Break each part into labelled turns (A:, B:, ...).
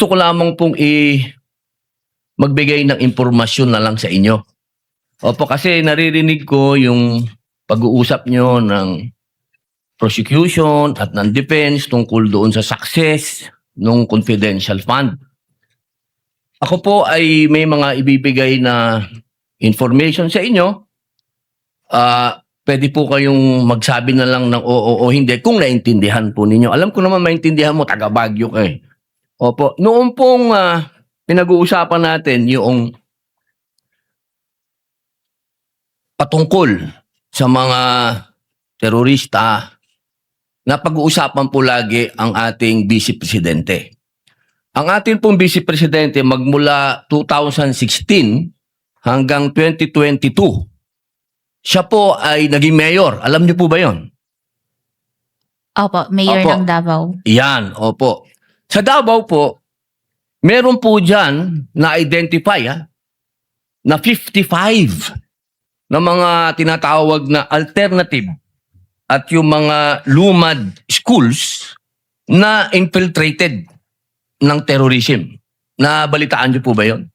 A: Gusto ko lamang pong magbigay ng impormasyon na lang sa inyo. Opo, kasi naririnig ko yung pag-uusap nyo ng prosecution at ng defense tungkol doon sa success ng confidential fund. Ako po ay may mga ibibigay na information sa inyo. Pwede po kayong magsabi na lang ng oo o hindi kung naintindihan po ninyo. Alam ko naman maintindihan mo, taga Baguio ka eh. Opo, noong pong pinag-uusapan natin yung patungkol sa mga terorista, napag-uusapan po lagi ang ating Vice Presidente. Ang ating pong Vice Presidente magmula 2016 hanggang 2022, siya po ay naging mayor. Alam niyo po ba yon?
B: Opo, mayor
A: Opo.
B: ng Davao.
A: Yan, opo. Sa Davao po, meron po dyan na-identify na 55 na mga tinatawag na alternative at yung mga lumad schools na infiltrated ng terrorism. Nabalitaan niyo po ba yon?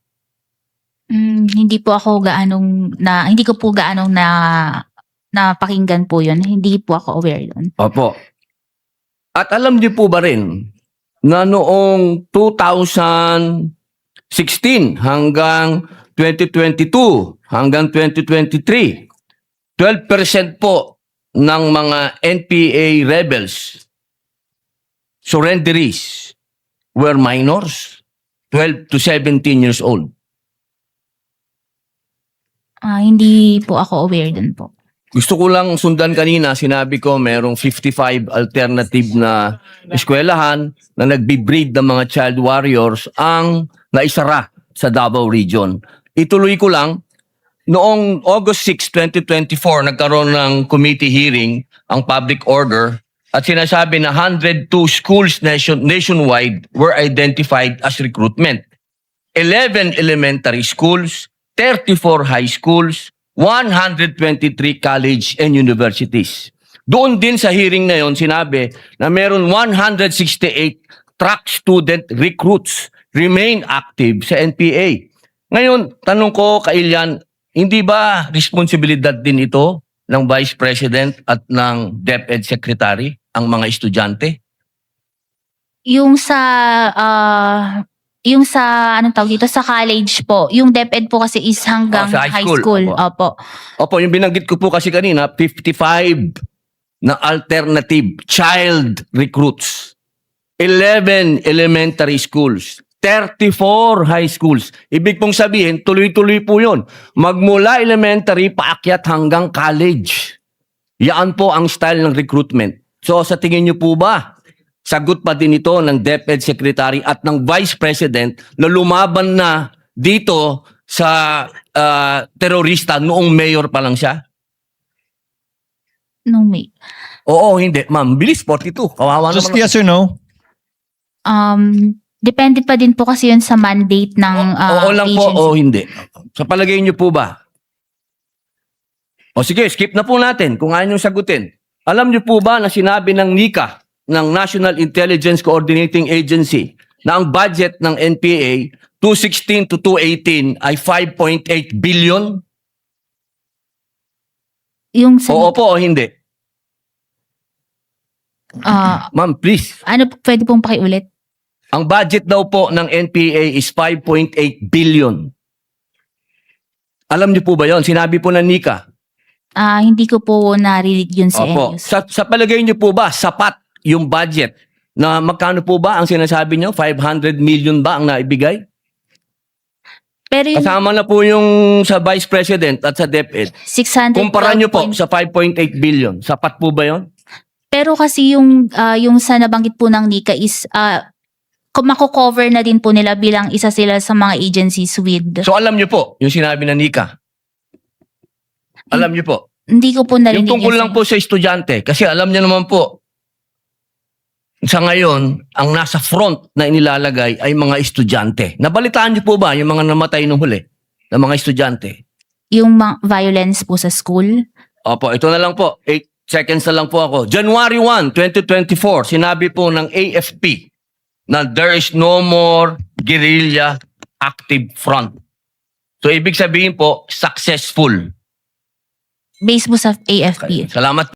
B: Hindi po ako hindi ko po gaanong napakinggan po yun. Hindi po ako aware yun.
A: Opo. At alam niyo po ba rin na noong 2016 hanggang 2022 hanggang 2023, 12% po ng mga NPA rebels, surrenderies, were minors, 12 to 17 years old.
B: Hindi po ako aware dun po.
A: Gusto ko lang sundan kanina, sinabi ko merong 55 alternative na eskwelahan na nagbe-breed ng mga child warriors ang naisara sa Davao Region. Ituloy ko lang, noong August 6, 2024, nagkaroon ng committee hearing ang public order at sinasabi na 102 schools nationwide were identified as recruitment. 11 elementary schools, 34 high schools, 123 college and universities. Doon din sa hearing na yon sinabi na meron 168 track student recruits remain active sa NPA. Ngayon, tanong ko kay Ilian, hindi ba responsibilidad din ito ng Vice President at ng DepEd Secretary ang mga estudyante?
B: Yung sa anong tawag dito, sa college po, yung DepEd po kasi is hanggang
A: sa
B: high school. Opo.
A: Opo, yung binanggit ko po kasi kanina, 55 na alternative child recruits. 11 elementary schools. 34 high schools. Ibig pong sabihin, tuloy-tuloy po yun. Magmula elementary, paakyat hanggang college. Yan po ang style ng recruitment. So sa tingin niyo po ba, sagot pa din ito ng DepEd Secretary at ng Vice President na lumaban na dito sa terorista noong mayor pa lang siya?
B: No, may.
A: Oo, hindi. Ma'am, bilis, 42. Kawawa
C: Just
A: naman.
C: yes or no?
B: Depende pa din po kasi yun sa mandate ng
A: Oo lang po
B: agency.
A: o hindi. Sa palagay niyo po ba? O sige, skip na po natin kung ayaw niyong sagutin. Alam niyo po ba na sinabi ng NICA, ng National Intelligence Coordinating Agency, na ang budget ng NPA 2016 to 2018 ay 5.8 billion?
B: Yung sa,
A: Oo po o hindi? Ma'am, please.
B: pwede pong pakiulit?
A: Ang budget daw po ng NPA is 5.8 billion. Alam niyo po ba yon? Sinabi po ng NICA.
B: Hindi ko po narinig yun sa
A: Opo.
B: news.
A: Sa palagay niyo po ba, sapat yung budget na magkano po ba ang sinasabi niyo? 500 million ba ang naibigay?
B: Pero yung
A: Kasama na po yung sa Vice President at sa DepEd.
B: 600
A: Kumpara niyo po sa 5.8 billion. Sapat po ba yon?
B: Pero kasi yung sa nabanggit po ng NICA is mako-cover na din po nila bilang isa sila sa mga agencies with.
A: So alam niyo po yung sinabi ng NICA. Alam niyo po.
B: Hindi ko po narinig
A: Yung tungkol
B: yun
A: lang
B: sa-
A: po sa estudyante. Kasi alam niyo naman po, sa ngayon, ang nasa front na inilalagay ay mga estudyante. Nabalitaan niyo po ba yung mga namatay nung huli na mga estudyante?
B: Yung violence po sa school.
A: Opo, ito na lang po. 8 seconds na lang po ako. January 1, 2024, sinabi po ng AFP na there is no more guerrilla active front. So ibig sabihin po, successful.
B: Based po sa AFP.
A: Salamat.